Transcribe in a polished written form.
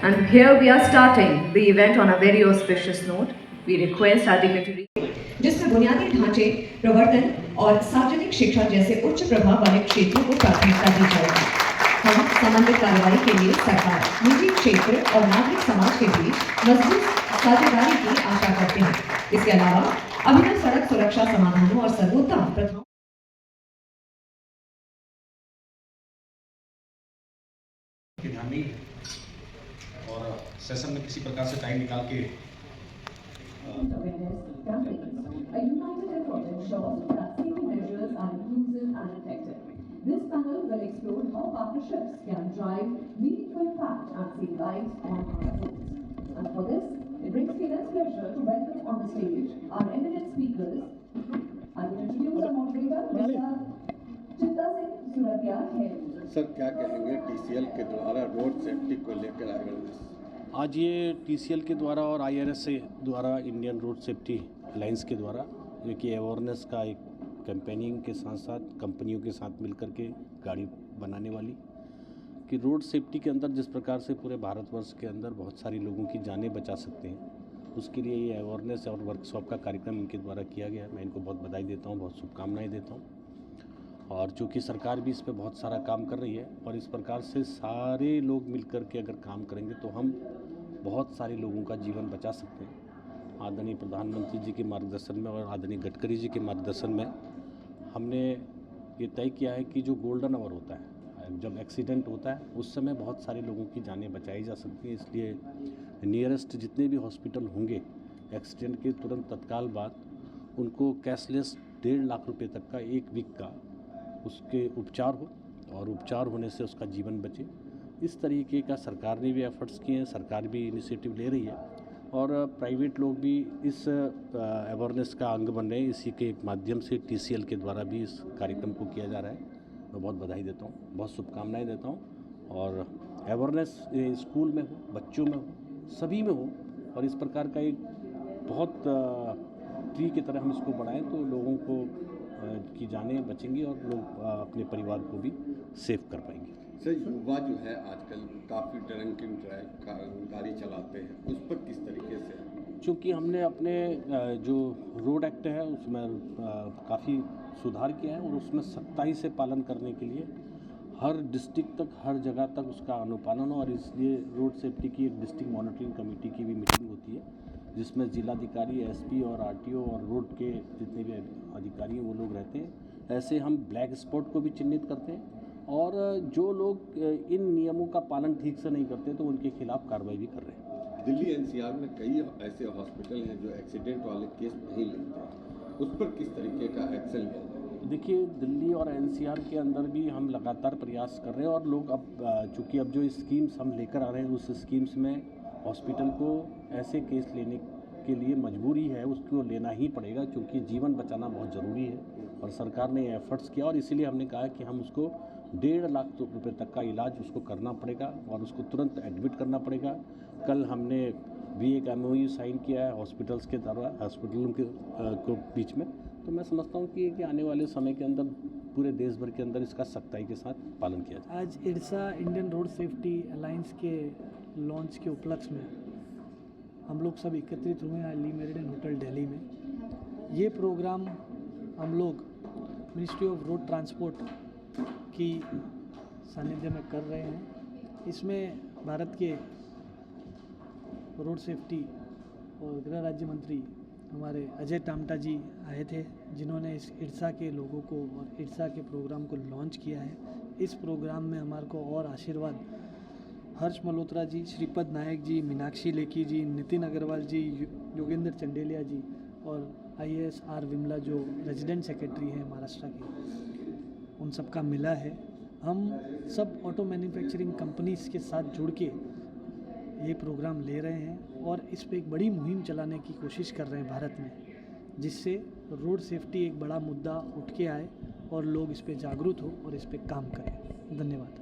And here we are starting the event on a very auspicious note. We request our dignitary, जिसमें बुनियादी ढांचे प्रवर्तन और सार्वजनिक शिक्षा जैसे उच्च प्रभाव वाले क्षेत्रों को प्राथमिकता दी जाएगी। हम समन्वित कार्रवाई के लिए सरकार, निजी क्षेत्र और नागरिक समाज के बीच मजबूत साझेदारी की आशा करते हैं। इसके अलावा अभिनव सड़क सुरक्षा समाधानों और सर्वोत्तम प्रथाओं ध्यान नहीं है और सेशन में किसी प्रकार से टाइम निकाल के This panel will explore how partnerships can drive meaningful impact and save lives on our roads. And for this, it brings me immense pleasure to welcome on the stage our eminent speakers. I will introduce our moderator, Mr. Chitta Singh Suratia. Sir, क्या कहेंगे TCL के द्वारा road safety को लेकर awareness? आज ये TCL के द्वारा और आईआरएसए द्वारा, इंडियन रोड सेफ्टी अलायंस के द्वारा, जो कि अवेयरनेस का एक कैंपेनिंग के साथ साथ कंपनियों के साथ मिलकर के गाड़ी बनाने वाली कि रोड सेफ्टी के अंदर जिस प्रकार से पूरे भारतवर्ष के अंदर बहुत सारी लोगों की जानें बचा सकते हैं, उसके लिए ये अवेयरनेस और वर्कशॉप का कार्यक्रम इनके द्वारा किया गया। मैं इनको बहुत बधाई देता हूँ, बहुत शुभकामनाएं देता हूँ। और चूँकि सरकार भी इस पर बहुत सारा काम कर रही है और इस प्रकार से सारे लोग मिलकर के अगर काम करेंगे तो हम बहुत सारे लोगों का जीवन बचा सकते हैं। आदरणीय प्रधानमंत्री जी के मार्गदर्शन में और आदरणीय गडकरी जी के मार्गदर्शन में हमने ये तय किया है कि जो गोल्डन आवर होता है, जब एक्सीडेंट होता है, उस समय बहुत सारे लोगों की जानें बचाई जा सकती हैं। इसलिए नियरेस्ट जितने भी हॉस्पिटल होंगे, एक्सीडेंट के तुरंत तत्काल बाद उनको कैशलेस 1.5 लाख रुपये तक का 1 वीक का उसके उपचार हो और उपचार होने से उसका जीवन बचे। इस तरीके का सरकार ने भी एफर्ट्स किए हैं, सरकार भी इनिशिएटिव ले रही है और प्राइवेट लोग भी इस अवेयरनेस का अंग बन रहे हैं। इसी के माध्यम से टीसीएल के द्वारा भी इस कार्यक्रम को किया जा रहा है। मैं बहुत बधाई देता हूँ, बहुत शुभकामनाएं देता हूँ और अवेयरनेस स्कूल में हो, बच्चों में हो, सभी में हो और इस प्रकार का एक बहुत ट्री की तरह हम इसको बढ़ाएं तो लोगों को की जानें बचेंगी और लोग अपने परिवार को भी सेव कर पाएंगे। सर, युवा जो है आजकल काफ़ी ड्रंक एंड ड्राइव गाड़ी चलाते हैं, उस पर किस तरीके से? चूँकि हमने अपने जो रोड एक्ट है उसमें काफ़ी सुधार किया है और उसमें सख्ताई से पालन करने के लिए हर डिस्ट्रिक्ट तक, हर जगह तक उसका अनुपालन हो और इसलिए रोड सेफ्टी की एक डिस्ट्रिक्ट मॉनिटरिंग कमेटी की भी मीटिंग होती है जिसमें जिलाधिकारी, एसपी और आरटीओ और रोड के जितने भी अधिकारी हैं वो लोग रहते हैं। ऐसे हम ब्लैक स्पॉट को भी चिन्हित करते हैं और जो लोग इन नियमों का पालन ठीक से नहीं करते तो उनके खिलाफ कार्रवाई भी कर रहे हैं। दिल्ली एनसीआर में कई ऐसे हॉस्पिटल हैं जो एक्सीडेंट वाले केस नहीं लेते, उस पर किस तरीके का एक्शन लिया जाए? देखिए, दिल्ली और एनसीआर के अंदर भी हम लगातार प्रयास कर रहे हैं और लोग अब चूँकि अब जो स्कीम्स हम लेकर आ रहे हैं उस स्कीम्स में हॉस्पिटल को ऐसे केस लेने के लिए मजबूरी है, उसको लेना ही पड़ेगा क्योंकि जीवन बचाना बहुत ज़रूरी है और सरकार ने एफर्ट्स किया और इसीलिए हमने कहा कि हम उसको 1.5 लाख रुपये तक का इलाज उसको करना पड़ेगा और उसको तुरंत एडमिट करना पड़ेगा। कल हमने भी एक MOU साइन किया है हॉस्पिटल्स के द्वारा, हॉस्पिटलों के बीच में। तो मैं समझता हूँ कि आने वाले समय के अंदर पूरे देश भर के अंदर इसका सख्ताई के साथ पालन किया जाए। आज इरसा इंडियन रोड सेफ्टी अलायंस के लॉन्च के उपलक्ष्य में हम लोग सब एकत्रित हुए हैं ली मेरिडियन होटल दिल्ली में। ये प्रोग्राम हम लोग मिनिस्ट्री ऑफ रोड ट्रांसपोर्ट की सानिध्य में कर रहे हैं। इसमें भारत के रोड सेफ्टी और गृह राज्य मंत्री हमारे अजय टामटा जी आए थे, जिन्होंने इस इरसा के लोगों को और इरसा के प्रोग्राम को लॉन्च किया है। इस प्रोग्राम में हमारे को और आशीर्वाद हर्ष मल्होत्रा जी, श्रीपद नायक जी, मीनाक्षी लेखी जी, नितिन अग्रवाल जी, योगेंद्र चंडेलिया जी और IAS R विमला जो रेजिडेंट सेक्रेटरी हैं महाराष्ट्र के, उन सब का मिला है। हम सब ऑटो मैन्युफैक्चरिंग कंपनीज के साथ जुड़ के ये प्रोग्राम ले रहे हैं और इस पे एक बड़ी मुहिम चलाने की कोशिश कर रहे हैं भारत में, जिससे रोड सेफ्टी एक बड़ा मुद्दा उठ के आए और लोग इस पे जागरूक हो और इस पे काम करें। धन्यवाद।